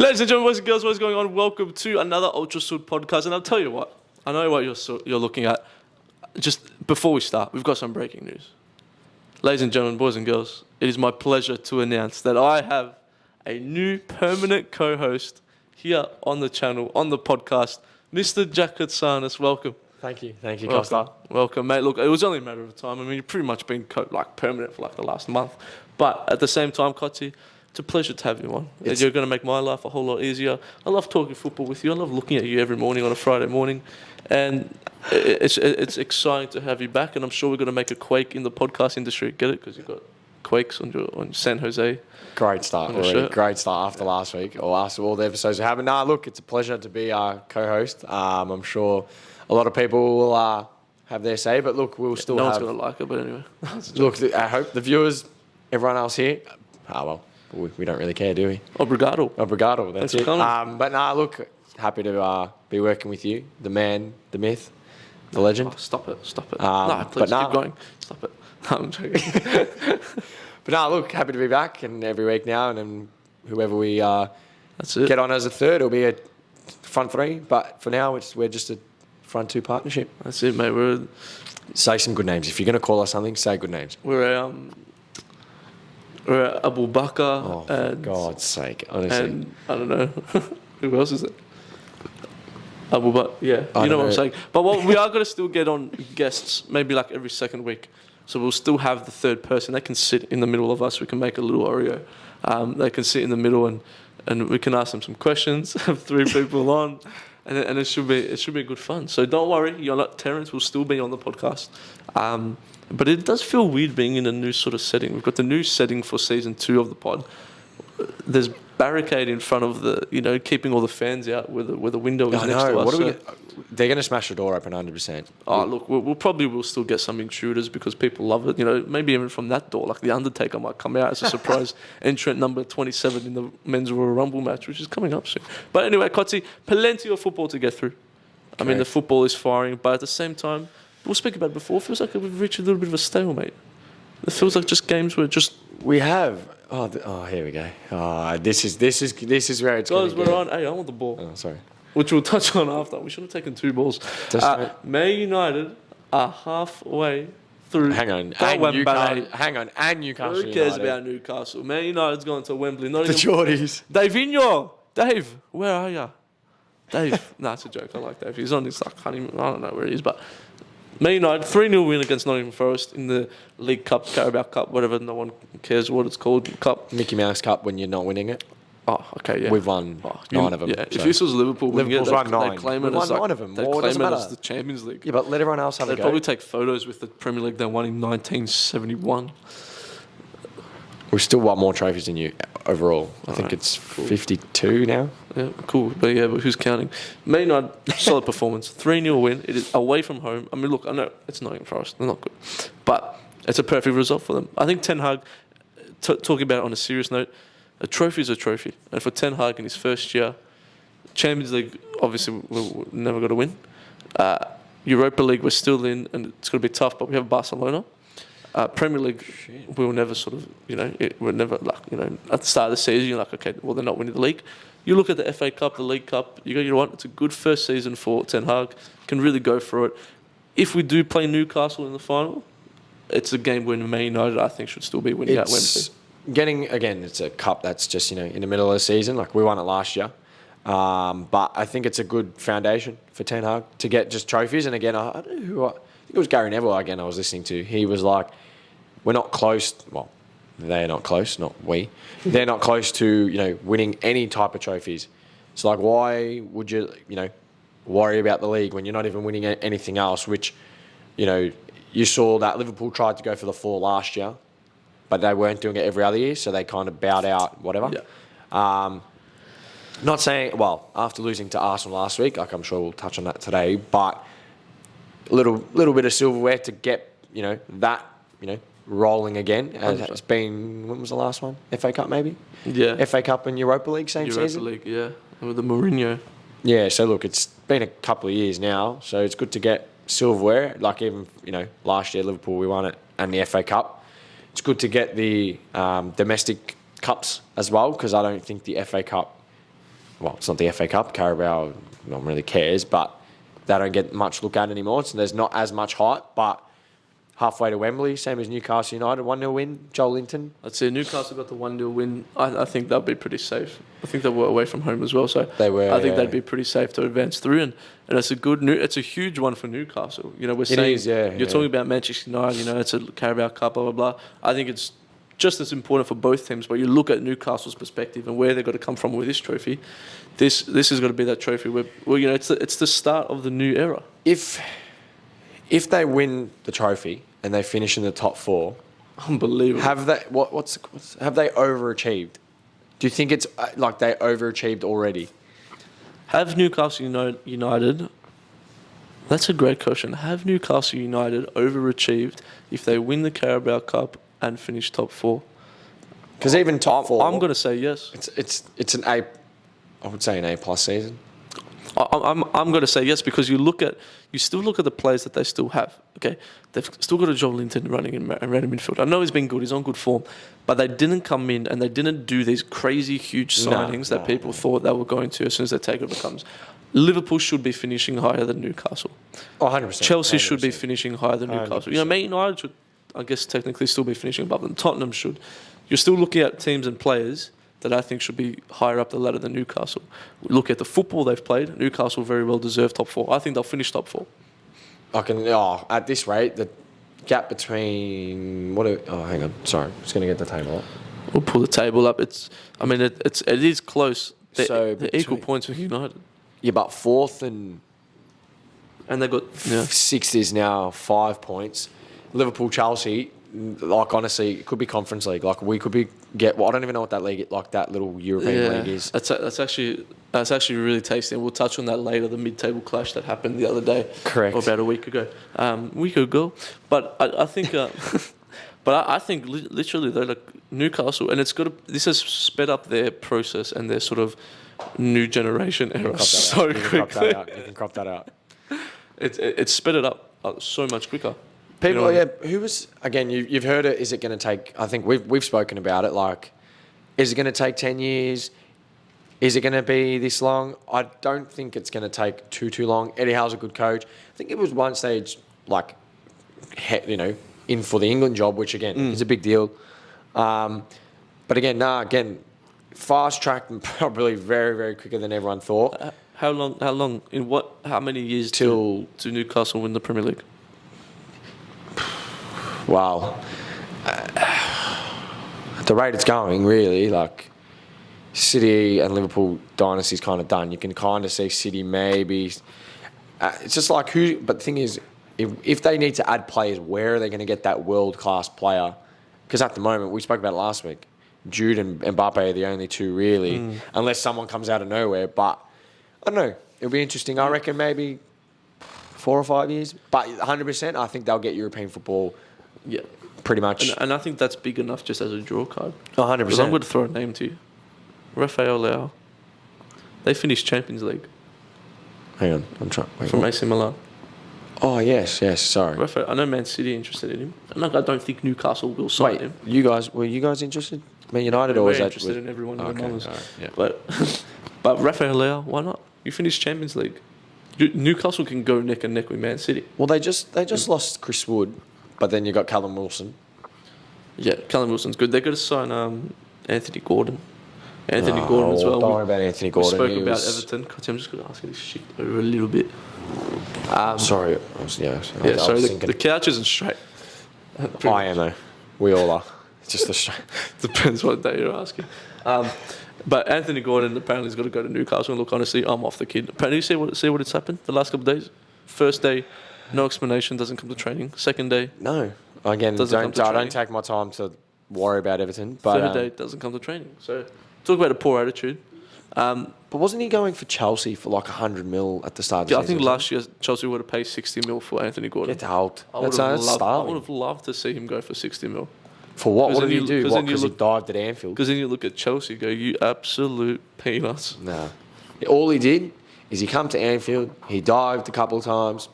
Ladies and gentlemen, boys and girls, what is going on? Welcome to another Ultra Sud podcast. And I'll tell you what, I know what you're looking at. Just before we start, we've got some breaking news. Ladies and gentlemen, boys and girls, it is my pleasure to announce that I have a new permanent co-host here on the channel, on the podcast, Mr. Jack Katsanis. Welcome. Thank you, Costa. Welcome, mate. Look, it was only a matter of time. I mean, you've pretty much been permanent for the last month. But at the same time, Kotzi, it's a pleasure to have you on. You're going to make my life a whole lot easier. I love talking football with you. I love looking at you every morning on a Friday morning. And it's exciting to have you back. And I'm sure we're going to make a quake in the podcast industry. Get it? Because you've got quakes on San Jose. Great start, really. Great start after last week, or after all the episodes we have. Look, it's a pleasure to be our co-host. I'm sure a lot of people will have their say, but look, we'll still no have... one's going to like it, but anyway. Look, I hope the viewers, everyone else here... we don't really care, do we? Obrigado. That's it. Look, happy to be working with you, the man, the myth, the legend. Oh, stop it. Please keep going. Stop it. I'm joking. Look, happy to be back, and every week now, and then whoever we That's it. get on as a third, it'll be a front three, but for now, we're just a front two partnership. That's it, mate. Say some good names. If you're going to call us something, say good names. We're Abu Bakr. Oh, for God's sake, honestly. And I don't know. Who else is it? Abu Bakr. Yeah, you know what I'm saying. But we are going to still get on guests, maybe every second week. So we'll still have the third person. They can sit in the middle of us. We can make a little Oreo. They can sit in the middle and we can ask them some questions. Have three people on. And it should be good fun. So don't worry, Terence will still be on the podcast. But it does feel weird being in a new sort of setting. We've got the new setting for season 2 of the pod. There's barricade in front of the, keeping all the fans out where the window is next to us. They're going to smash the door open 100%. Oh, look, we'll still get some intruders because people love it. Maybe even from that door, the Undertaker might come out as a surprise entrant number 27 in the Men's Royal Rumble match, which is coming up soon. But anyway, Kotzi, plenty of football to get through. I mean, the football is firing, but at the same time, we'll speak about it before, it feels like we've reached a little bit of a stalemate. It feels like just games where we have. Oh, here we go. This is where it's going. Guys, we're on. Hey, I want the ball. Oh, sorry. Which we'll touch on after. We should have taken 2 balls. Man United are halfway through. Hang on, and Newcastle. Who cares about Newcastle? Man United's going to Wembley. The Geordies. Dave, where are you? Dave. Nah, it's a joke. I like Dave. He's on this I don't know where he is, but Man United 3-0 win against Nottingham Forest in the League Cup, Carabao Cup, whatever. No one cares what it's called. Cup. Mickey Mouse Cup when you're not winning it. Oh, okay, yeah. We've won 9 of them. Yeah, if this was Liverpool, Liverpool's won 9. They claim We've it won as 9 of them. They claim it as the Champions League. Yeah, but let everyone else have a go. They'd probably take photos with the Premier League they won in 1971. We've still won more trophies than you overall. I think it's 52 now. Yeah, cool. But who's counting? Man United, solid performance. 3-0 win. It is away from home. I mean, look, I know it's Nottingham Forest. They're not good. But it's a perfect result for them. I think Ten Hag, talking about it on a serious note, a trophy is a trophy. And for Ten Hag in his first year, Champions League, obviously, we're never going to win. Europa League, we're still in, and it's going to be tough, but we have Barcelona. Premier League, we'll never we're never at the start of the season, you're like, okay, well, they're not winning the league. You look at the FA Cup, the League Cup, you know what, it's a good first season for Ten Hag, can really go for it. If we do play Newcastle in the final, it's a game where Man United, I think, should still be winning at Wembley. It's a cup that's just, in the middle of the season, we won it last year. But I think it's a good foundation for Ten Hag to get just trophies. And again, I don't know I think it was Gary Neville again I was listening to. He was like, we're not close. Well, they're not close, not we. They're not close to, winning any type of trophies. So, why would you, worry about the league when you're not even winning anything else, which, you saw that Liverpool tried to go for the 4 last year, but they weren't doing it every other year, so they kind of bowed out, whatever. Yeah. Not saying, after losing to Arsenal last week, I'm sure we'll touch on that today, but a little bit of silverware to get, that, rolling again. It's been, when was the last one? FA Cup maybe? Yeah. FA Cup and Europa League same season? Europa League, yeah. With the Mourinho. Yeah, so look, it's been a couple of years now, so it's good to get silverware. Even, last year Liverpool, we won it, and the FA Cup. It's good to get the domestic cups as well, because I don't think the FA Cup well, it's not the FA Cup. Carabao, no one really cares, but they don't get much look at anymore. So there's not as much hype, but halfway to Wembley, same as Newcastle United, 1-0 win, Joel Linton. I'd say Newcastle got the 1-0 win. I think they'll be pretty safe. I think they were away from home as well, so They were, I think yeah. they'd be pretty safe to advance through. And it's it's a huge one for Newcastle. You know, we're saying is, yeah, you're yeah. talking about Manchester United. You know, it's a Carabao Cup, blah blah blah. I think it's just as important for both teams. But you look at Newcastle's perspective and where they've got to come from with this trophy. This has got to be that trophy where you know it's the start of the new era. If they win the trophy and they finish in the top 4, Unbelievable. have they have they overachieved? Do you think it's like they overachieved already? Have Newcastle United? That's a great question. Have Newcastle United overachieved if they win the Carabao Cup and finish top 4? Because even top 4, I'm going to say yes. It's an A. I would say an A+ season. I'm going to say yes because you still look at the players that they still have. Okay, they've still got a Joel Linton running in midfield. I know he's been good. He's on good form, but they didn't come in and they didn't do these crazy huge signings that people thought they were going to as soon as their takeover comes. Liverpool should be finishing higher than Newcastle. 100%. Chelsea should be finishing higher than Newcastle. 100%. You know, Man United should, I guess, technically still be finishing above them. Tottenham should. You're still looking at teams and players that I think should be higher up the ladder than Newcastle. Look at the football they've played. Newcastle very well deserve top 4. I think they'll finish top 4. At this rate, the gap between hang on, sorry, just going to get the table up. We'll pull the table up. It is close. They're between- equal points with United, Yeah, but 4th and and they got 6th is now 5 points. Liverpool, Chelsea, like honestly, it could be Conference League. Like we could I don't even know what that league, like that little European league is. That's actually really tasty. And we'll touch on that later. The mid-table clash that happened the other day, Correct. or about a week ago. But I think. But I think literally they're like Newcastle, and this has sped up their process and their sort of new generation era so quickly. You can crop that out. It's sped it up so much quicker. People, You know, who was, again, you've heard it, is it going to take, I think we've spoken about it, like, is it going to take 10 years? Is it going to be this long? I don't think it's going to take too long. Eddie Howe's a good coach. I think it was one stage, like, in for the England job, which, again, is a big deal. But again, fast-tracked and probably very, very quicker than everyone thought. How long? How many years Till to Newcastle win the Premier League? Wow. At the rate it's going, really, like City and Liverpool dynasty's kind of done. You can kind of see City maybe. It's just like who. But the thing is, if they need to add players, where are they going to get that world-class player? Because at the moment, we spoke about it last week, Jude and Mbappe are the only two really, unless someone comes out of nowhere. But I don't know. It'll be interesting. I reckon maybe 4 or 5 years. But 100%, I think they'll get European football. Yeah. Pretty much. And I think that's big enough just as a draw card. 100%. Because I'm going to throw a name to you. Rafael Leao. They finished Champions League Hang on, I'm trying. from AC Milan. Oh yes, sorry. Rafael, I know Man City are interested in him. And I don't think Newcastle will sign him. Were you guys interested? Man United or We're was that? interested in everyone in the Mamas. All right, yeah. But Rafael Leao, why not? You finished Champions League. Newcastle can go neck and neck with Man City. Well, they just lost Chris Wood, but then you got Callum Wilson. Yeah, Callum Wilson's good. They're going to sign Anthony Gordon. Anthony Gordon as well. Don't worry about Anthony Gordon. We spoke about Everton. I'm just going to ask you this shit over a little bit. Sorry. The couch isn't straight. I am though. We all are. It's just the straight. Depends what day you're asking. But Anthony Gordon apparently has got to go to Newcastle. And look, honestly, I'm off the kid. Apparently, see what it's happened the last couple of days. First day, no explanation, doesn't come to training. Second day, No. Again, Doesn't come to I don't training. take my time to worry about Everton. But third day doesn't come to training. So talk about a poor attitude. but wasn't he going for Chelsea for like 100 mil at the start of the I season? think last year Chelsea would have paid 60 mil for Anthony Gordon. Get out. I would That's starving. have loved to see him go for 60 mil. For what? 'Cause What then did he you- do? 'cause What? then you Because he look- dived at Anfield? Because then you look at Chelsea, go, you absolute peanuts. No. All he did is he come to Anfield, he dived a couple of times,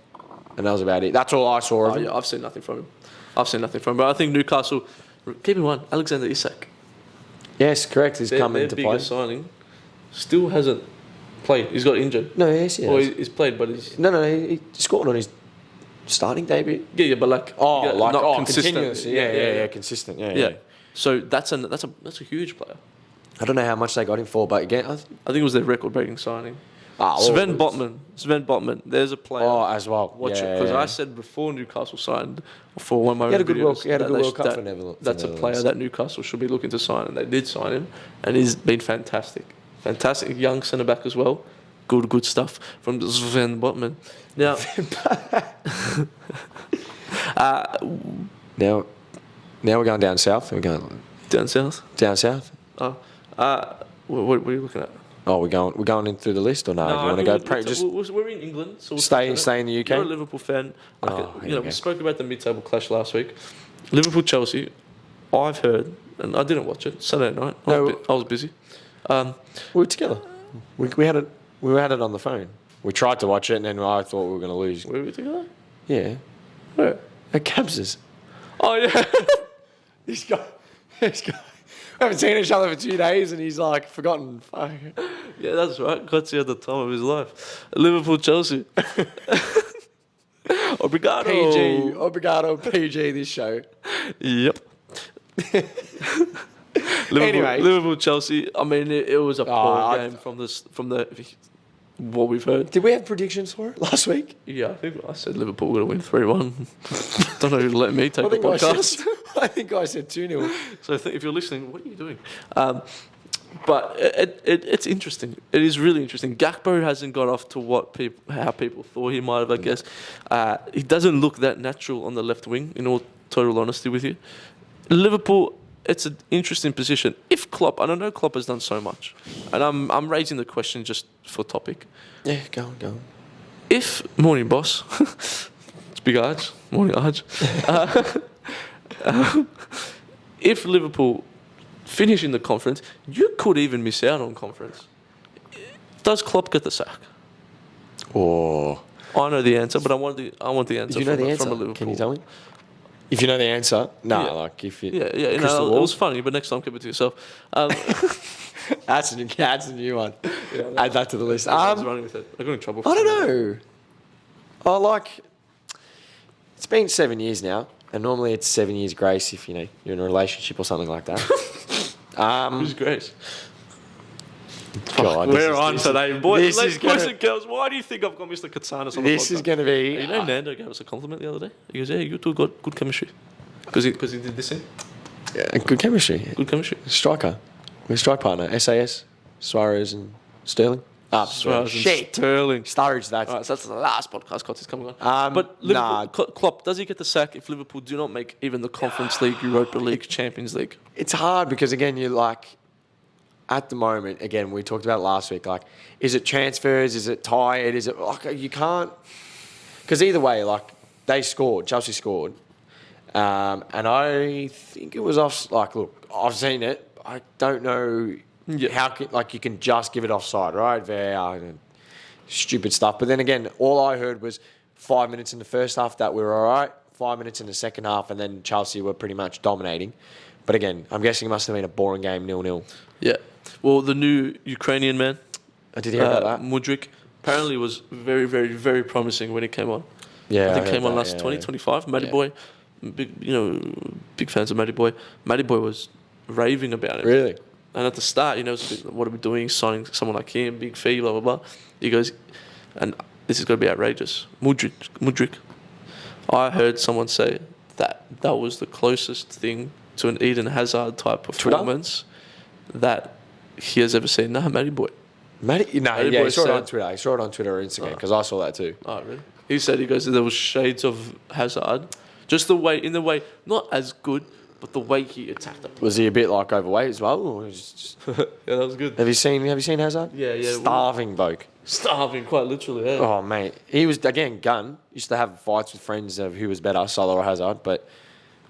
and that was about it. That's all I saw of him. Yeah, I've seen nothing from him. But I think Newcastle, keep in mind, Alexander Isak, Yes, correct. He's their come into bigger play. signing, still hasn't played. He's got injured. No, yes, Or yes. he's played, but he's No, he scored on his starting debut. yeah, but like not consistent. Continuous. Yeah, consistent. Yeah. So that's a huge player. I don't know how much they got him for, but again, I think it was their record-breaking signing. well, Sven Botman. There's a player. Oh, as well. Watch it, because I said before Newcastle signed for one of my He had a own good videos World Cup for Netherlands. That's a player that Newcastle should be looking to sign, and they did sign him, and he's been fantastic. Fantastic young centre back as well. Good stuff from Sven Botman. Now, now we're going down south. We're going down south. down south. Oh, what are you looking at? Oh, we're going in through the list or no? Do you want to go? We're in England, so we'll Stay in the UK. You're a Liverpool fan. We spoke about the mid-table clash last week. Liverpool Chelsea. I've heard, and I didn't watch it Saturday night. I was busy. We were together. We had it. We had it on the phone. We tried to watch it, and then I thought we were going to lose. Were we together? Yeah. Where? At Cabs's. Oh yeah. This guy. We haven't seen each other for 2 days, and he's like forgotten. Fuck. Yeah, that's right. Got you at the time of his life. Liverpool Chelsea. Obrigado. PG. This show. Yep. Anyway. Liverpool Chelsea. I mean, it was a poor game from the what we've heard. Did we have predictions for it last week? Yeah, I think I said Liverpool were going to win 3-1. Don't know who let me take the podcast. I think I said 2-0. So if you're listening, what are you doing? But it's interesting. It is really interesting. Gakpo hasn't got off to how people thought he might have, I guess. He doesn't look that natural on the left wing, in all total honesty with you. Liverpool, it's an interesting position. If Klopp, and I know Klopp has done so much, and I'm raising the question just for topic. Yeah, go on. If, morning boss, it's Big Arch, morning Arch. If Liverpool finish in the conference, you could even miss out on conference. Does Klopp get the sack? Oh, I know the answer, but I want the answer. Do you know the answer? From a Liverpool. Can you tell me? If you know the answer, if it. Yeah. It was funny, but next time keep it to yourself. That's a new one. Yeah, add that to the list. I was running with it. I got in trouble. I don't know. It's been 7 years now, and normally it's 7 years grace if you're in a relationship or something like that. Who's Grace? God, we're on today, boys and girls. Why do you think I've got Mr. Katsanis on the podcast? This is going to be. You know, Nando gave us a compliment the other day. He goes, "Yeah, you two got good chemistry," because he did this thing. Yeah, good chemistry. Good chemistry. Striker. We're strike partner. SAS, Suarez and Sterling. Suarez and Sterling. Sturridge, that's... All right, so that's the last podcast Cotty's coming on. But Liverpool, Klopp, does he get the sack if Liverpool do not make even the Conference League, Europa League, Champions League? It's hard because, again, you're like... At the moment, again, we talked about it last week, like, is it transfers? Is it tired? Is it... Like, you can't... Because either way, like, they scored. Chelsea scored. And I think it was off... Like, look, I've seen it. I don't know how you can just give it offside, right? Stupid stuff. But then again, all I heard was 5 minutes in the first half that we were all right, 5 minutes in the second half, and then Chelsea were pretty much dominating. But again, I'm guessing it must have been a boring game, 0-0. Yeah. Well, the new Ukrainian man, did you hear about that? Mudryk, apparently was very, very, very promising when he came on. Yeah, I think came on last 2025. Matty Boy, big fans of Matty Boy. Matty Boy was raving about it. Really? And at the start, what are we doing? Signing someone like him, big fee, blah, blah, blah. He goes, and this is going to be outrageous. Mudryk. I heard someone say that was the closest thing to an Eden Hazard type performance that he has ever seen. Nah, Matty Boy. He saw it on Twitter. He saw it on Twitter or Instagram because I saw that too. Oh, really? He said, there was shades of Hazard. Just in the way, not as good, but the way he attacked them. Was he a bit like overweight as well? Or just... Yeah, that was good. Have you seen Hazard? Yeah. Starving bloke. Starving, quite literally, yeah. Oh, mate. He was, again, gun. Used to have fights with friends of who was better, Salah or Hazard, but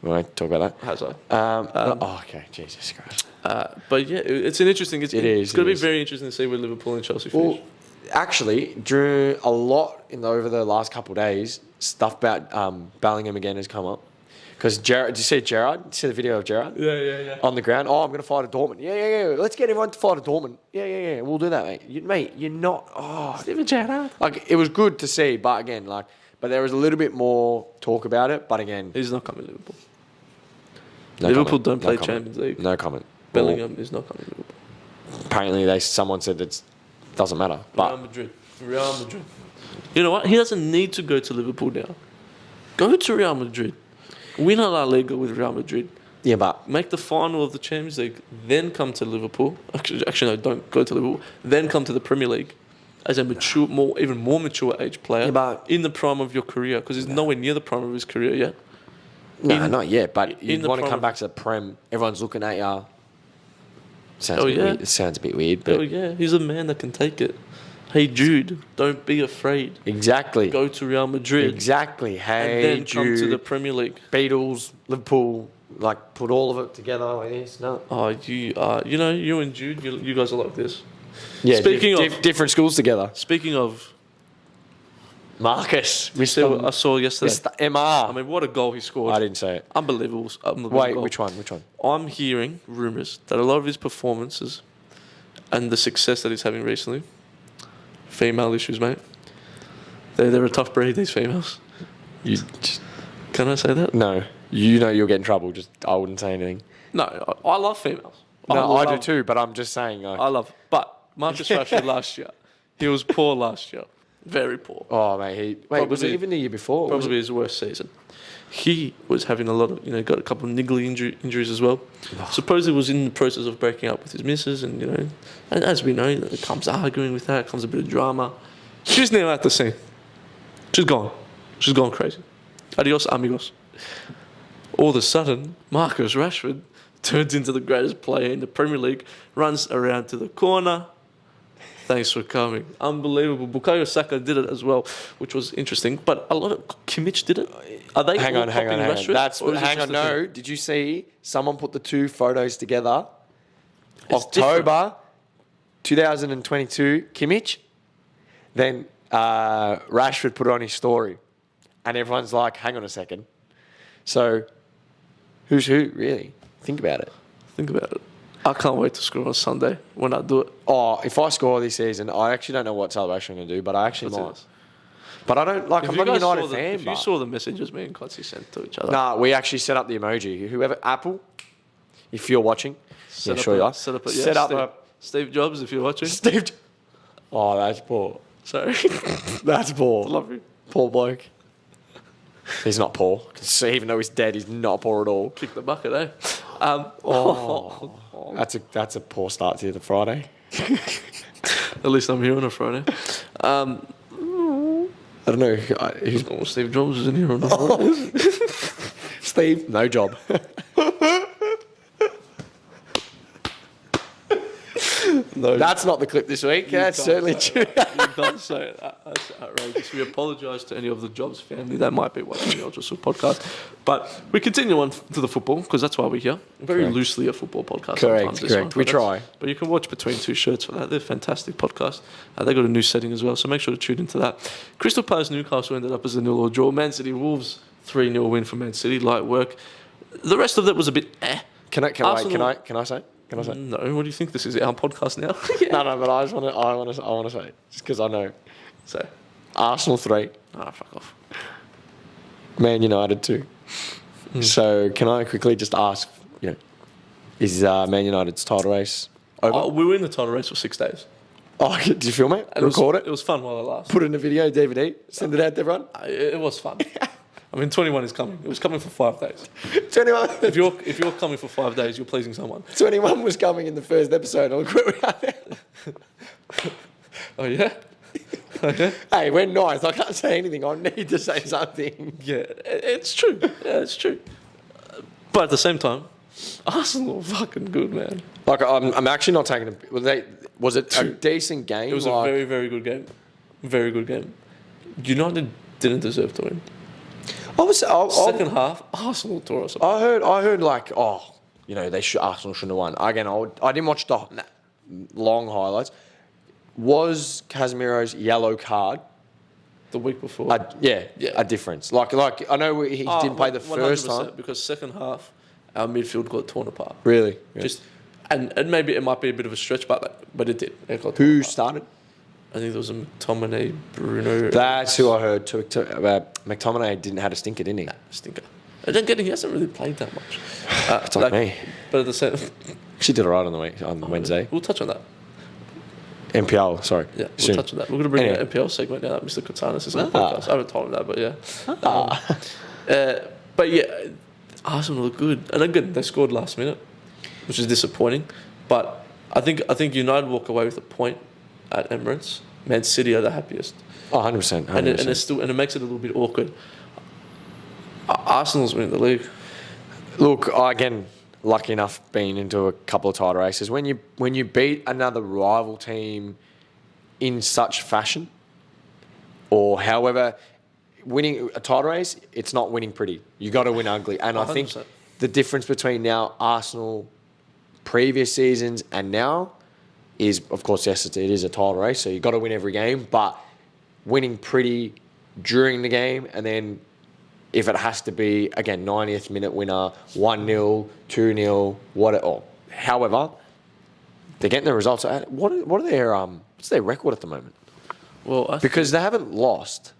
we won't talk about that. Hazard. Okay. Jesus Christ. But yeah, it's an interesting... It's going to be very interesting to see where Liverpool and Chelsea finish. Well, actually, during a lot over the last couple of days, stuff about Bellingham again has come up. Because Gerard, did you see Gerard? Did you see the video of Gerard? Yeah. On the ground. Oh, I'm going to fight a Dortmund. Yeah. Let's get everyone to fight a Dortmund. Yeah. We'll do that, mate. You're not. Oh, Even Gerrard. like it was good to see, but again, but there was a little bit more talk about it. But again, He's not coming to Liverpool. no Liverpool comment. don't No play comment. Champions League. No comment. Bellingham is not coming to Liverpool. Apparently, someone said it doesn't matter. Real But Madrid. You know what? He doesn't need to go to Liverpool now. Go to Real Madrid. Win a La Liga with Real Madrid. yeah, but Make the final of the Champions League. Then come to Liverpool. Actually, no, don't go to Liverpool. Then come to the Premier League as a mature, even more mature age player Yeah, but- in the prime of your career, because he's nowhere near the prime of his career yet. no, not yet. But you in the want to prime come of- back to the Prem. Everyone's looking at you. Sounds Oh, a bit yeah. weird. It sounds a bit weird, but Oh yeah, he's a man that can take it. Hey Jude, don't be afraid. exactly. Go to Real Madrid. Exactly. Hey, And then come to Jude, the Premier League. Beatles, Liverpool, like put all of it together like this. No. Oh, you and Jude, you guys are like this. Yeah. Speaking of- different schools together. Speaking of, Marcus, see what I saw yesterday. Mr. MR. I mean, what a goal he scored. I didn't say it. Unbelievable Wait, goal. which one? I'm hearing rumours that a lot of his performances and the success that he's having recently, female issues, mate. They're a tough breed, these females. You just, Can I say that? no. You know you'll get in trouble. Just I wouldn't say anything. No, I love females. No, I do love- too. But I'm just saying. Like, I love. But Marcus Rashford last year, he was poor last year. Very poor. oh mate, was it Probably- even the year before? Was it- Probably his worst season. He was having a lot of, got a couple of niggly injuries as well. Supposedly was in the process of breaking up with his missus, and and as we know, it comes arguing with that, comes a bit of drama. She's now at the scene. She's gone. She's gone crazy. Adios, amigos. All of a sudden, Marcus Rashford turns into the greatest player in the Premier League, runs around to the corner. Thanks for coming. Unbelievable. Bukayo Saka did it as well, which was interesting. But a lot of Kimmich did it. Are they Hang all on. copying Rashford? That's Or is it hang just on. a thing? No, did you see someone put the two photos together? It's October 2022, Kimmich. Then Rashford put it on his story, and everyone's like, "Hang on a second." So, who's who? Really? Think about it. Think about it. I can't wait to score on Sunday when I do it. Oh, if I score this season, I actually don't know what celebration I'm going to do, but I actually That's might. it. But I don't like. If I'm you not a guys United saw the- fan. if you but- saw the messages me and Kotzi sent to each other, Nah, we actually set up the emoji. Whoever Apple, if you're watching, set sure you are. set up a Set up Steve, Steve Jobs if you're watching. Steve. Oh, that's poor. Sorry, That's poor. love you. Poor bloke. He's not poor. So even though he's dead, he's not poor at all. Kick the bucket, eh? That's a poor start to the Friday. At least I'm here on a Friday. I don't know who's Oh, Steve Jobs is in here on a Friday. Steve. No job. No, That's not the clip this week. That's certainly true. You can't say it. That's outrageous. We apologise to any of the Jobs family that might be watching the Ultra Sub podcast. But we continue on to the football because that's why we're here. Very Correct. loosely a football podcast. Correct, sometimes, this correct. one, We but try. But you can watch Between Two Shirts for that. They're a fantastic podcast. They got a new setting as well, so make sure to tune into that. Crystal Palace Newcastle ended up as a 0-0 draw. Man City Wolves 3-0 win for Man City. Light work. The rest of that was a bit eh. Can I say? Can I say? No, what do you think? This is our podcast now? No, but I want to say, just because I know. So, Arsenal 3, fuck off. Man United 2. So can I quickly just ask, is Man United's title race over? Oh, we were in the title race for 6 days. Oh, did you film it? Record it? It was fun while it lasted. Put it in a video, DVD, send it out to everyone? It was fun. I mean, 21 is coming. It was coming for 5 days. 21, If you're coming for 5 days, you're pleasing someone. 21 was coming in the first episode. I'll quit without it. Oh yeah. Okay. Hey, we're nice. I can't say anything. I need to say something. Yeah, it's true. Yeah, it's true. But at the same time, Arsenal are fucking good, man. Like, I'm actually not taking was it a decent game? It was a very, very good game. Very good game. United didn't deserve to win. Second half, Arsenal tore us apart. I heard like, Arsenal shouldn't have won. Again, I didn't watch the long highlights. Was Casemiro's yellow card the week before. Yeah, Yeah. a difference. Like I know he didn't play the first 100%, time. because second half, our midfield got torn apart. Really? Yeah. Just and maybe it might be a bit of a stretch, but it did. It got torn Who apart. started? I think there was a McTominay, Bruno. That's who I heard about. McTominay didn't have a stinker, didn't he? Stinker. I don't get it. He hasn't really played that much. It's like me. But at the same, She did all right on Wednesday. we'll touch on that. MPL, sorry. Yeah, we'll Soon. touch on that. We're going to bring Anyway. an MPL segment now that Mr. Katanis is on the podcast. I haven't told him that, but yeah. But yeah, Arsenal look good. And again, they scored last minute, which is disappointing. But I think United walk away with a point at Emirates. Man City are the happiest. Oh, 100%. And it makes it a little bit awkward. Arsenal's winning the league. Look, again, lucky enough being into a couple of title races. When you beat another rival team in such fashion, or however, winning a title race, it's not winning pretty. You got to win ugly. And 100%. I think the difference between now Arsenal previous seasons and now is, of course, yes, it is a title race, so you got to win every game, but winning pretty during the game, and then if it has to be, again, 90th minute winner, 1-0, 2-0, whatever. However, they're getting the results. What are their what's their record at the moment? Well, because they haven't lost.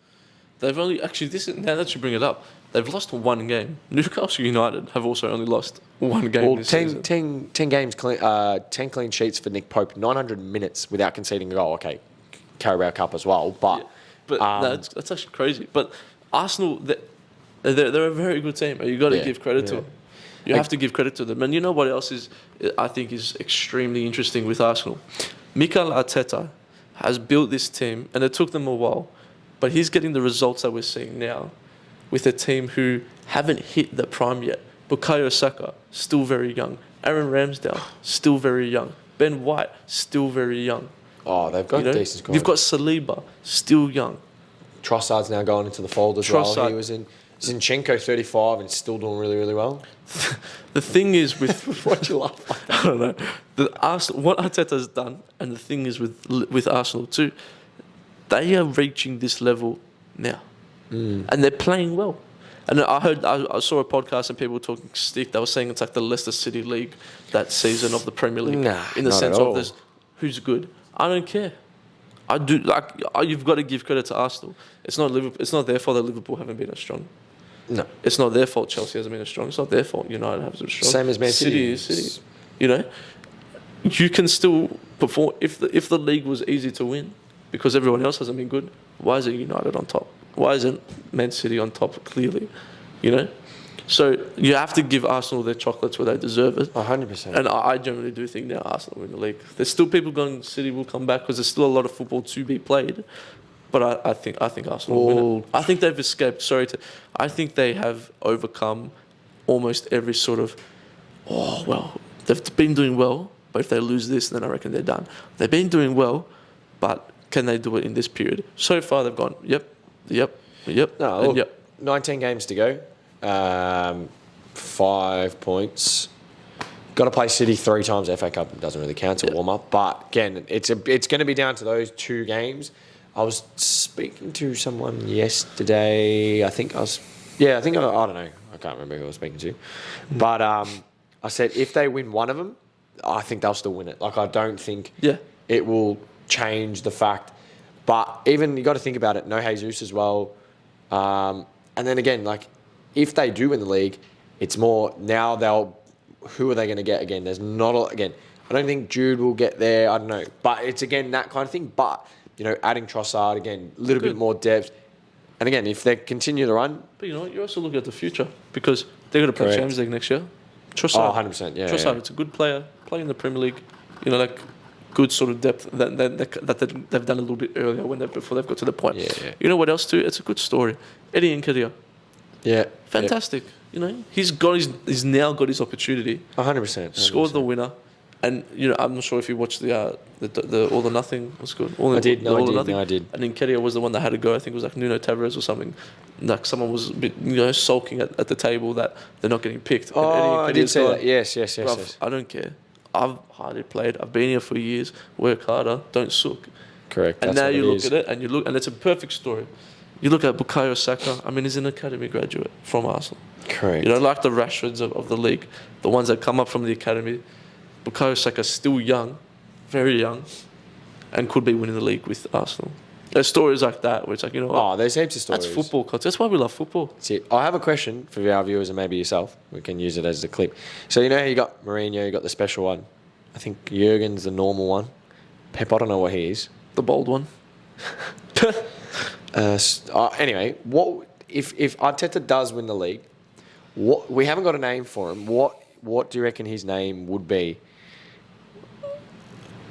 They've only now that you bring it up, they've lost one game. Newcastle United have also only lost one game this season. 10 games, 10 clean sheets for Nick Pope, 900 minutes without conceding a goal. Okay, Carabao Cup as well, but that's actually crazy. But Arsenal, they're a very good team. You got to give credit to them. You have to give credit to them. And you know what else I think is extremely interesting with Arsenal? Mikel Arteta has built this team, and it took them a while, but he's getting the results that we're seeing now with a team who haven't hit the prime yet. Bukayo Saka, still very young. Aaron Ramsdale, still very young. Ben White, still very young. Oh, they've got decent squad. You've got Saliba, still young. Trossard's now going into the fold as well. He was in Zinchenko, 35, and still doing really, really well. The thing is with Why'd you laugh? I don't know. What Arteta's done, and the thing is with Arsenal too, they are reaching this level now, and they're playing well. And I saw a podcast and people were talking stick. They were saying it's like the Leicester City League that season of the Premier League, in the sense of this, who's good. I don't care. I do you've got to give credit to Arsenal. It's not Liverpool. It's not their fault that Liverpool haven't been as strong. No, it's not their fault Chelsea hasn't been as strong. It's not their fault United hasn't been strong. Same as Man City. City. You know, you can still perform if the league was easy to win because everyone else hasn't been good. Why is it United on top? Why isn't Man City on top clearly? You know, so you have to give Arsenal their chocolates where they deserve it. 100%. And I generally do think now Arsenal win the league. There's still people going City will come back because there's still a lot of football to be played. But I think Arsenal will win it. I think they've escaped. I think they have overcome almost every sort of. Oh well, they've been doing well, but if they lose this, then I reckon they're done. They've been doing well, but can they do it in this period? So far, they've gone. Yep. No, look, yep. 19 games to go. 5 points. Got to play City 3 times. FA Cup doesn't really count to warm up, but again, it's going to be down to those 2 games. I was speaking to someone yesterday. I don't know. I can't remember who I was speaking to. But I said if they win one of them, I think they'll still win it. Like, I don't think it will change the fact. But even, you got to think about it, no Jesus as well. And then again, like, if they do win the league, it's more now who are they going to get again? There's not again, I don't think Jude will get there. I don't know. But it's, again, that kind of thing. But you know, adding Trossard, again, a little bit more depth. And again, if they continue to run... But you know what? You're also looking at the future because they're going to play Champions League next year. Trossard. 100%, yeah. Trossard, it's a good player, playing in the Premier League. You know, like, good sort of depth that they've done a little bit earlier before they've got to the point. Yeah. You know what else, too? It's a good story. Eddie Nketiah. Yeah. Fantastic. You know, he's now got his opportunity. 100%. Scored the winner. And, you know, I'm not sure if you watched the All or Nothing. Was good. I did. And Nketiah was the one that had to go. I think it was like Nuno Tavares or something. Like someone was a bit, sulking at the table that they're not getting picked. Oh, I did say that. Yes. Bruv, I don't care. I've hardly played. I've been here for years. Work harder. Don't sook. Correct. And now you look at it and and it's a perfect story. You look at Bukayo Saka. I mean, he's an academy graduate from Arsenal. Correct. You know, like the Rashfords of the league, the ones that come up from the academy. Bukayo Saka's still young, very young, and could be winning the league with Arsenal. There's stories like that where it's like, you know, Oh, there's heaps of stories. that's football culture. That's why we love football. That's it. I have a question for our viewers and maybe yourself. We can use it as a clip. So you know how you got Mourinho, you got the special one. I think Jurgen's the normal one. Pep, I don't know what he is. The bold one. Anyway, what if Arteta does win the league? What we haven't got a name for him. What do you reckon his name would be?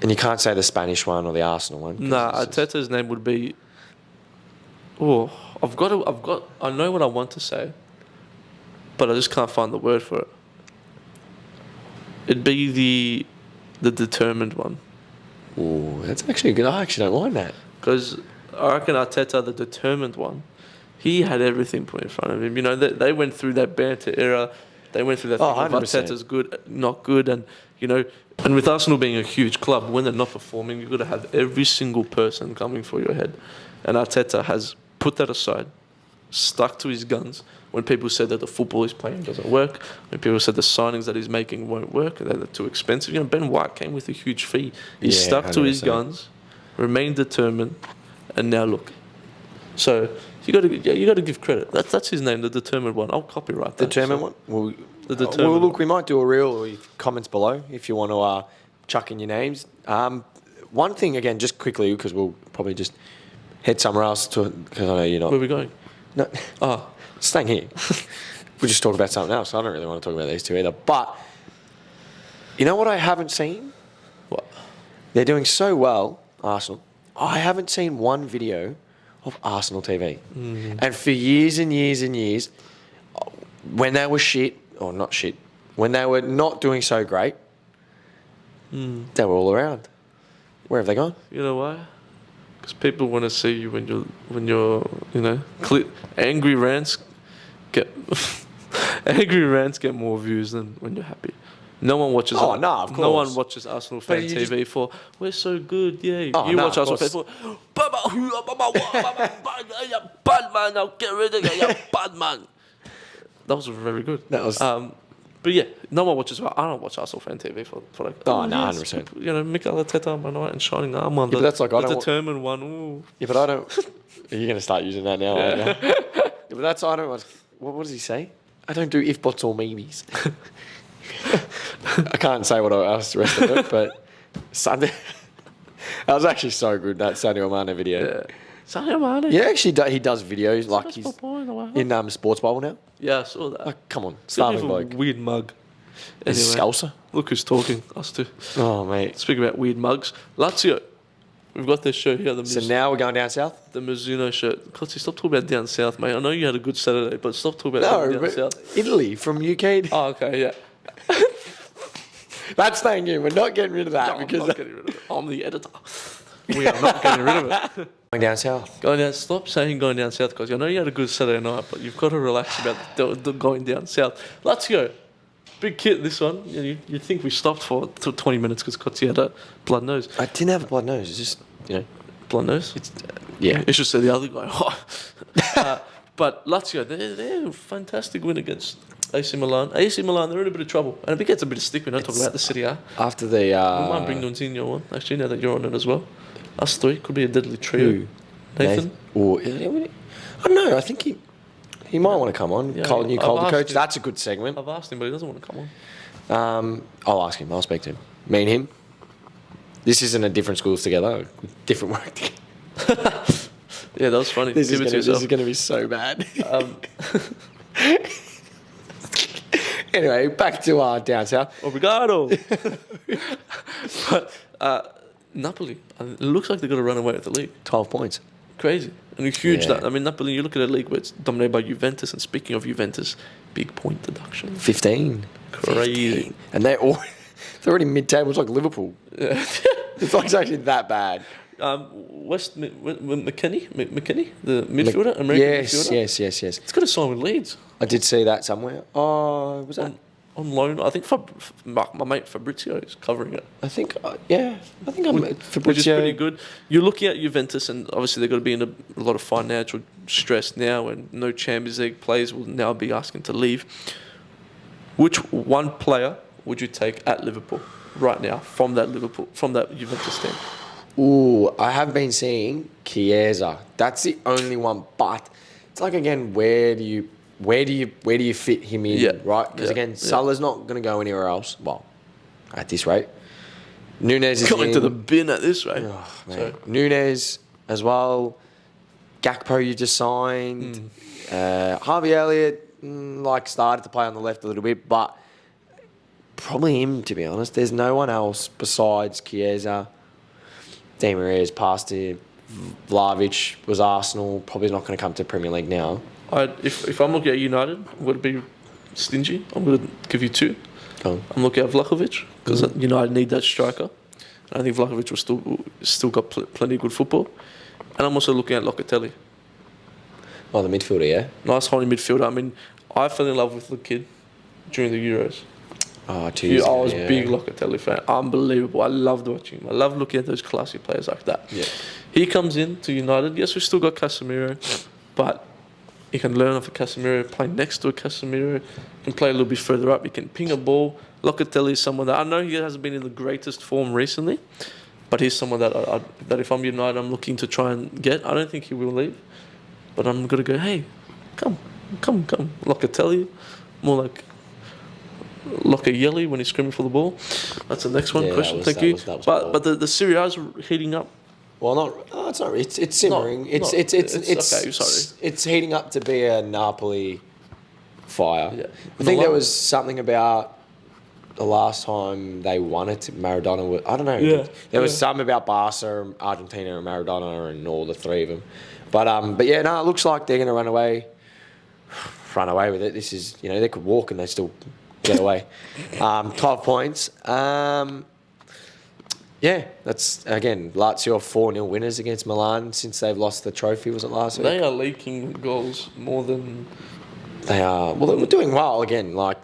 And you can't say the Spanish one or the Arsenal one. Nah, Arteta's name would be. Oh, I know what I want to say, but I just can't find the word for it. It'd be the determined one. Ooh, that's actually good. I actually don't mind that. Because I reckon Arteta, the determined one, he had everything put in front of him. You know, they went through that banter era. They went through that thing of 100%. Arteta's good, not good. And, you know, and with Arsenal being a huge club, when they're not performing, you've got to have every single person coming for your head. And Arteta has put that aside, stuck to his guns. When people said that the football he's playing doesn't work, when people said the signings that he's making won't work, and they're too expensive. You know, Ben White came with a huge fee. He stuck to his 100%. guns, remained determined, and now look. So you got to give credit. That's his name, the determined one. I'll copyright that. Determined one? Well, The determined well, look, we might do a reel with comments below if you want to chuck in your names. One thing, again, just quickly, because we'll probably just head somewhere else because I know you're not. Where are we going? No, Oh, staying here. We just talked about something else. I don't really want to talk about these two either. But you know what I haven't seen? what? They're doing so well, Arsenal. I haven't seen one video of Arsenal TV. And for years and years and years, when they were shit, or not shit, when they were not doing so great, they were all around. Where have they gone? You know why? Because people want to see you when you're you know, angry rants get more views than when you're happy. No one watches. Oh, no, of No one course. watches Arsenal fan you TV for we're so good. Yeah, Oh, you no, watch of Arsenal course. fan for bad man. I'll get rid of you, bad man. That was very good. That was- But yeah, no one watches. I don't watch Arsenal fan TV for like. Oh, no, yes, 100%. You know, Mikel Arteta on my night and shining arm on but that's like, I the don't wa- determined one. Ooh. Yeah, but I don't. Are you going to start using that now? Aren't you? Yeah, but that's I don't. What does he say? I don't do if buts or maybes. I can't say what else the rest of it, but Sunday. That was actually so good. That Sadio Mane video. Yeah. Sadio Mane. Yeah, actually, he does videos like That's he's my point, wow. in Sports Bubble now. Yeah, I saw that. Like, come on, Got starving a bloke. weird mug. Is he Scouser? Look who's talking. Us two. Oh, mate. Speaking about weird mugs, Lazio. We've got this shirt here. So now we're going down south? the Mizuno shirt. Kotsi, stop talking about down south, mate. I know you had a good Saturday, but stop talking about No, down south. but Italy from UK. Oh, okay, yeah. That's staying in. We're not getting rid of that No, I'm because not getting rid of it. I'm the editor. We are not getting rid of it. going down south. Going down. Stop saying going down south, because I know you had a good Saturday night, but you've got to relax about the going down south. Lazio. Big kit, this one. You'd think we stopped for 20 minutes because Kotsi had a blood nose. I didn't have a blood nose. It's just, Blood nose? it's yeah. It should say the other guy. But Lazio, they're a fantastic win against AC Milan. AC Milan, they're in a bit of trouble. And it gets a bit of stick when I talk about the City A. After the We might bring Nunzinho on, actually, now that you're on it as well. Us three could be a deadly trio. Who? Nathan? Or I don't know. I think he might want to come on. Yeah, New I've Calder asked coach. him. That's a good segment. I've asked him, but he doesn't want to come on. I'll ask him. I'll speak to him. Me and him. This isn't a different schools together. Different work together. Yeah, that was funny. This Give it to is yourself. going to be so bad. Anyway, back to down south. Obrigado. But Napoli, it looks like they're going to run away with the league. 12 points. Crazy. And huge. Yeah. I mean, Napoli, you look at a league where it's dominated by Juventus, and speaking of Juventus, big point deduction. 15. Crazy. 15. And they're already mid-table. It's like Liverpool. Yeah. It's like actually that bad. McKennie, the midfielder, American midfielder. Yes. It's got to sign with Leeds. I did see that somewhere. Oh, was that? on loan. I think my mate Fabrizio is covering it. I think, I'm Fabrizio. Which is pretty good. You're looking at Juventus, and obviously they've got to be in a lot of financial stress now, and no Champions League players will now be asking to leave. Which one player would you take at Liverpool right now from that Juventus team? Ooh, I have been seeing Chiesa. That's the only one, but it's like, again, where do you fit him in, right? Because again, Salah's not going to go anywhere else. Well, at this rate, Nunes is going to the bin at this rate. Oh, man. Nunes as well. Gakpo you just signed. Harvey Elliott started to play on the left a little bit, but probably him, to be honest. There's no one else besides Chiesa. Di Maria's passed him. Vlahovic was Arsenal. Probably not going to come to Premier League now. If I'm looking at United, would it be stingy? I'm going to give you two. Go on. I'm looking at Vlahovic because United need that striker. I think Vlahovic will still got plenty of good football. And I'm also looking at Locatelli. Oh, the midfielder, yeah? Nice holding midfielder. I mean, I fell in love with the kid during the Euros. Oh, 2 years I ago, was a big Locatelli fan. Unbelievable. I loved watching him. I love looking at those classy players like that. Yeah. He comes in to United. Yes, we've still got Casemiro, but he can learn off a Casemiro, play next to a Casemiro, can play a little bit further up. He can ping a ball. Locatelli is someone that I know he hasn't been in the greatest form recently, but he's someone that that if I'm United, I'm looking to try and get. I don't think he will leave, but I'm going to go, hey, come. Locatelli, more like Locatelli when he's screaming for the ball. That's the next one. Question. Thank you. But the Serie A's heating up. Well, it's not. It's simmering. It's heating up to be a Napoli fire. Yeah. I think there was something about the last time they won it. Maradona. I don't know. Yeah. There was something about Barca, Argentina, and Maradona, and all the three of them. But yeah, no. It looks like they're going to run away with it. This is, they could walk and they still get away. 12 points. Yeah, that's, again, Lazio 4-0 winners against Milan since they've lost the trophy, was it last week? They are leaking goals more than... They are. Well, they're doing well, again, I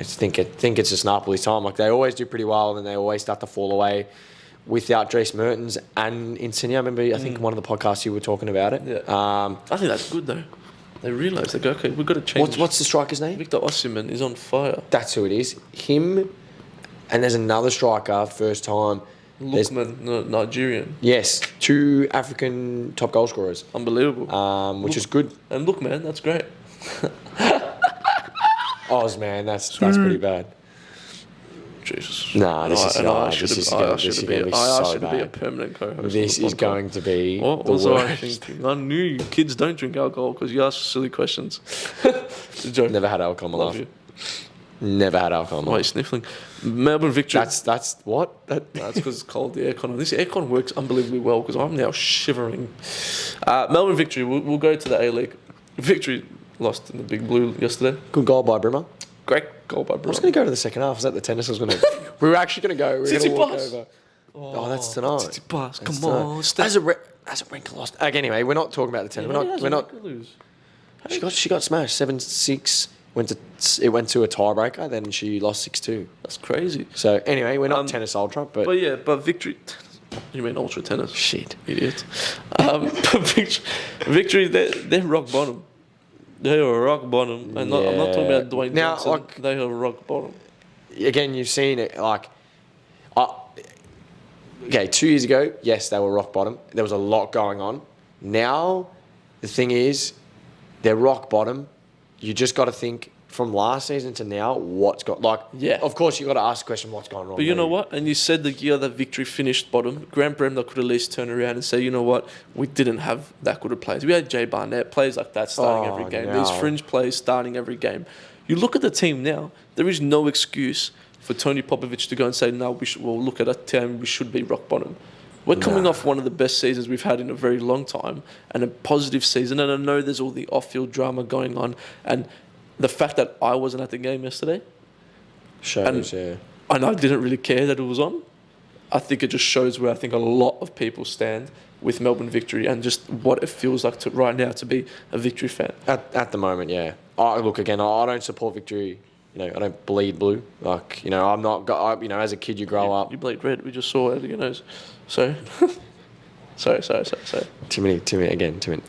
think it's just Napoli's time. Like, they always do pretty well, and then they always start to fall away without Dries Mertens and Insigne. I remember, I think one of the podcasts you were talking about it. Yeah. I think that's good, though. They realise, they go, okay, we've got to change. What's the striker's name? Victor Osimhen is on fire. That's who it is. Him... And there's another striker, first time. Lookman, Nigerian. Yes, 2 African top goal scorers. Unbelievable. Which is good. And look, man, that's great. Oz, man, that's pretty bad. Jesus. Nah, this is I should be a permanent co-host. This is going to be what the was worst. I thinking? I knew you kids don't drink alcohol because you ask silly questions. It's a joke. Never had alcohol in my life. Never had alcohol in my life. Why are you sniffling? Melbourne victory. That's what? That's because it's cold, the aircon. This aircon works unbelievably well because I'm now shivering. Melbourne victory. We'll go to the A-League. Victory lost in the Big Blue yesterday. Good goal by Brimmer. Great goal by Brimmer. I was going to go to the second half. Was that the tennis I was going to... We were actually going to go. We were going to walk over. Oh, that's tonight. City Pass. Come on. As a Renka lost. Anyway, we're not talking about the tennis. We're not. She got smashed 7-6. It went to a tiebreaker, then she lost 6-2. That's crazy. So anyway, we're not tennis ultra, but victory. You mean ultra tennis? Shit, idiot. Victory. They're rock bottom. They are rock bottom, and I'm not talking about Dwayne Johnson. They are rock bottom. Again, you've seen it. Okay, 2 years ago, yes, they were rock bottom. There was a lot going on. Now, the thing is, they're rock bottom. You just got to think from last season to now, what's got of course you got to ask the question, what's going wrong. But you know what? And you said the year that Victory finished bottom, Grant Bremner could at least turn around and say, you know what, we didn't have that good of players. We had Jay Barnett, players like that starting every game. No. These fringe players starting every game. You look at the team now, there is no excuse for Tony Popovich to go and say, no, we'll look at a team, we should be rock bottom. We're coming off one of the best seasons we've had in a very long time and a positive season. And I know there's all the off-field drama going on. And the fact that I wasn't at the game yesterday shows, and I didn't really care that it was on. I think it just shows where I think a lot of people stand with Melbourne victory and just what it feels like to right now to be a victory fan. At the moment, yeah. Look, again, I don't support victory. You know, I don't bleed blue. Like, you know, I'm not. You know, as a kid, you grow up. You bleed red. We just saw it. You know, so. Sorry. Too many. I'm joking.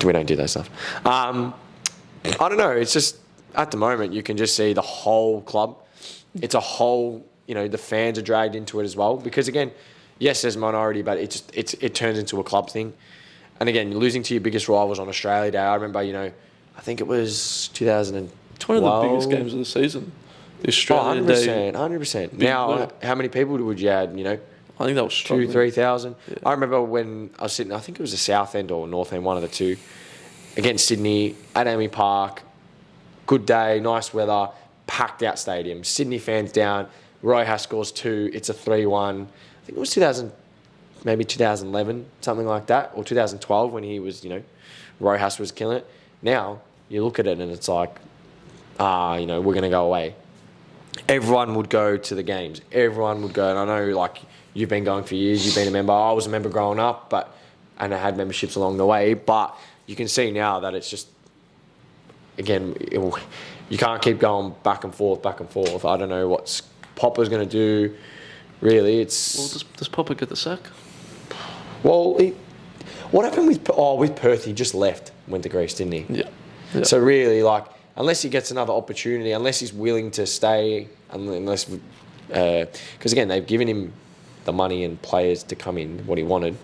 We don't do that stuff. I don't know. It's just at the moment you can just see the whole club. It's a whole. You know, the fans are dragged into it as well because again, yes, there's minority, but it turns into a club thing. And again, you're losing to your biggest rivals on Australia Day. I remember, you know, I think it was 2012. It's one of the biggest games of the season. The Australia Day. 100%. Now, how many people would you add? You know, I think that was struggling. 2,000-3,000. Yeah. I remember when I was sitting. I think it was the South End or North End, one of the two, against Sydney at AAMI Park. Good day, nice weather, packed out stadium. Sydney fans down. Roy Haas scores 2. It's a 3-1. I think it was 2011, something like that, or 2012 when he was, you know, Roy Haas was killing it. Now you look at it and it's like, you know, we're going to go away. Everyone would go to the games. Everyone would go, and I know, like, you've been going for years. You've been a member. I was a member growing up, and I had memberships along the way. But you can see now that it's just, again, you can't keep going back and forth. I don't know what Popper's going to do. Really, it's. Well, does Popper get the sack? Well, what happened with Perth? He just left, went to Greece, didn't he? Yeah. So really, like, unless he gets another opportunity, unless he's willing to stay, because again, they've given him the money and players to come in what he wanted.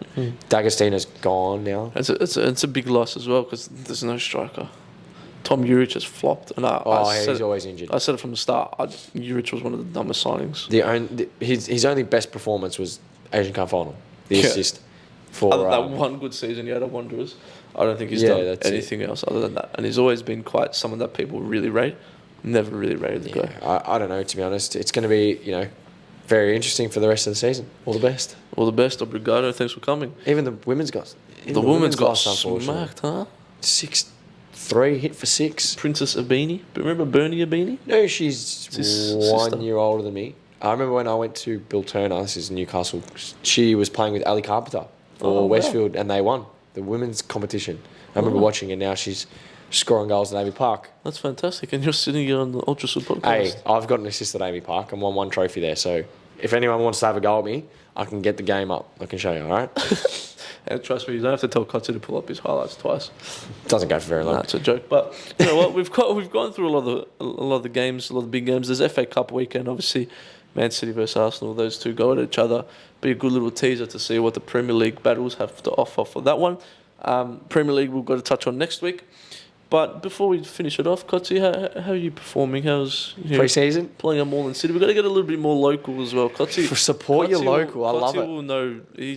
D'Agostino's gone now. It's a big loss as well because there's no striker. Tom Juric has flopped, and he's always injured. I said it from the start. Juric was one of the dumbest signings. His only best performance was Asian Cup final. The assist for that one good season he had at Wanderers. I don't think he's done anything else other than that. And he's always been quite someone that people really rate. Never really rated the guy. I don't know, to be honest. It's going to be, you know, very interesting for the rest of the season. All the best. All the best. Obrigado. Thanks for coming. Even the women's got... The women's got smacked, huh? 6-3, hit for 6. Princess Abini. Remember Bernie Abini? No, she's 1 year older than me. I remember when I went to Bill Turner, this is Newcastle, she was playing with Ali Carpenter for Westfield, and they won the women's competition. I remember watching it. Now she's scoring goals at Amy Park. That's fantastic. And you're sitting here on the Ultra Super podcast. Hey, I've got an assist at Amy Park and won 1 trophy there. So if anyone wants to have a go at me, I can get the game up. I can show you, all right? And trust me, you don't have to tell Kotsu to pull up his highlights twice. Doesn't go for very long. It's a joke. But you know what? We've gone through a lot of the games, a lot of the big games. There's FA Cup weekend, obviously. Man City versus Arsenal, those two go at each other. Be a good little teaser to see what the Premier League battles have to offer for that one. Premier League we've got to touch on next week. But before we finish it off, Kotsi, how are you performing? How's pre-season? Playing at Moreland City. We've got to get a little bit more local as well. Kotsi, support your local. I love it. Will know. He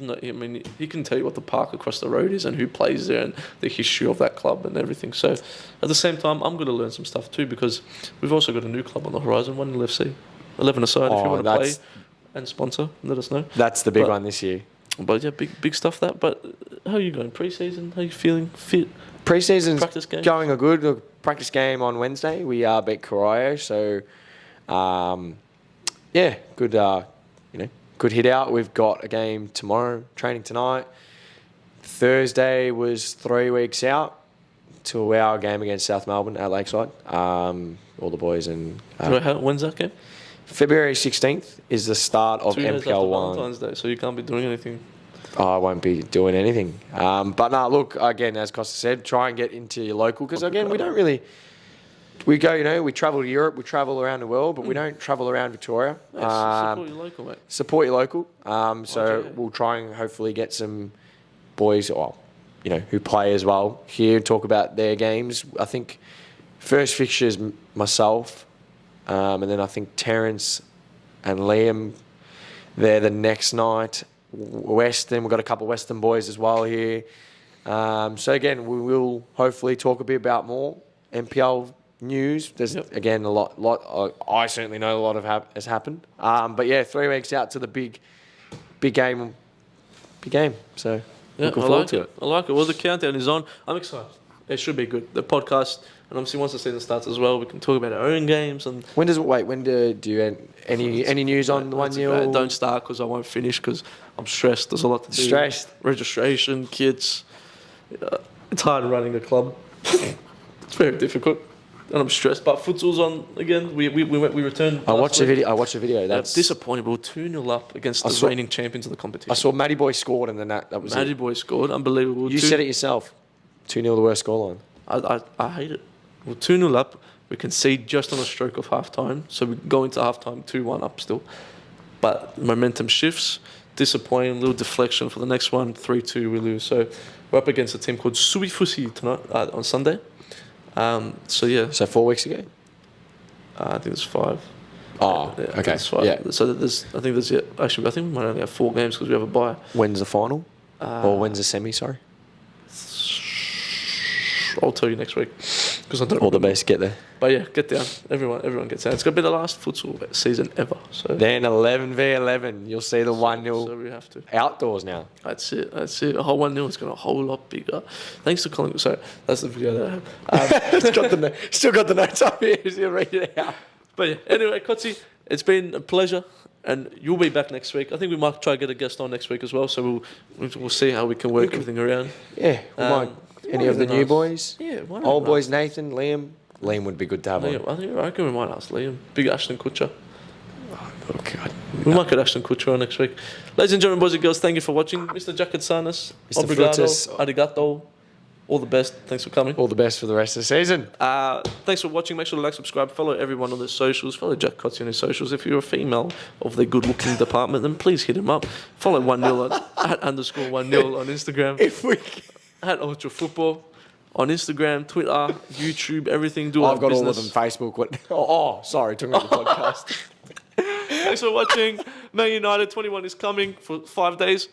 can tell you what the park across the road is and who plays there and the history of that club and everything. So at the same time, I'm going to learn some stuff too because we've also got a new club on the horizon, 1 FC. 11 aside if you want to play and sponsor, let us know. That's the big one this year. But yeah, big stuff that. But how are you going? Pre-season? How are you feeling? Fit? Pre-season's practice game? Going a good practice game on Wednesday. We beat Corio, so good hit out. We've got a game tomorrow, training tonight. Thursday was 3 weeks out to our game against South Melbourne at Lakeside. All the boys and when's that game? February 16th is the start of 2 days MPL after 1. Valentine's Day, so you can't be doing anything. I won't be doing anything. But no, look, again, as Costa said, try and get into your local because, again, we don't really... We go, we travel to Europe, we travel around the world, but we don't travel around Victoria. Support your local, mate. Support your local. We'll try and hopefully get some boys, who play as well here, talk about their games. I think first fixture is myself, and then I think Terence and Liam, they're the next night. Western, we've got a couple of Western boys as well here. So again, we will hopefully talk a bit about more MPL news. There's again a lot. I certainly know a lot has happened. But yeah, 3 weeks out to the big game. So looking forward to it. I like it. Well, the countdown is on. I'm excited. It should be good. The podcast, and obviously once the season starts as well, we can talk about our own games. And When do you any news on the 1-0? Don't start because I won't finish because I'm stressed. There's a lot to do. Stressed. Registration, kids. It's hard running a club. It's very difficult, and I'm stressed. But futsal's on again. We returned. I watched the video. That's disappointing. We were 2-0 up against the reigning champions of the competition. I saw Matty Boy scored, and then that was Matty it. Boy scored. Unbelievable. You said it yourself. 2-0 the worst scoreline. I hate it. We're 2-0 up. We concede just on a stroke of half time. So we go into half time 2-1 up still. But momentum shifts. Disappointing. Little deflection for the next one. 3-2 we lose. So we're up against a team called Suifusi tonight on Sunday. So yeah. So 4 weeks ago? I think it's 5. Oh, yeah, okay. It's 5. Yeah. So I think we might only have 4 games because we have a bye. When's the final? Or when's the semi, sorry? I'll tell you next week. Because I don't All the remember. best, get there. But yeah, get down. Everyone gets down. It's going to be the last futsal season ever. So Then 11v11, you'll see the 1-0 so we have to. outdoors now. That's it. A whole 1-0 is going to a whole lot bigger. Thanks to Collingwood. Sorry, that's the video that I have. Still got the notes up here, so you'll read it out. But yeah, anyway, Kotzi, it's been a pleasure. And you'll be back next week. I think we might try to get a guest on next week as well. So we'll see how we can work everything around. Yeah, we might. Any of the new boys? Yeah, why not? Old boys, Nathan, Liam. Liam would be good to have on. I reckon we might ask Liam. Big Ashton Kutcher. Oh, God. We might get Ashton Kutcher on next week. Ladies and gentlemen, boys and girls, thank you for watching. Mr. Jacket Sanas, Mr. obrigado, Frutas. arigato. All the best. Thanks for coming. All the best for the rest of the season. Thanks for watching. Make sure to like, subscribe, follow everyone on their socials. Follow Jack Kotzi on his socials. If you're a female of the good-looking department, then please hit him up. Follow 1-0 at _1-0 on Instagram. If we... At Ultra Football on Instagram, Twitter, YouTube, everything. I've got all of them. Facebook. Sorry, talking about the podcast. Thanks for watching. Man United 21 is coming for 5 days.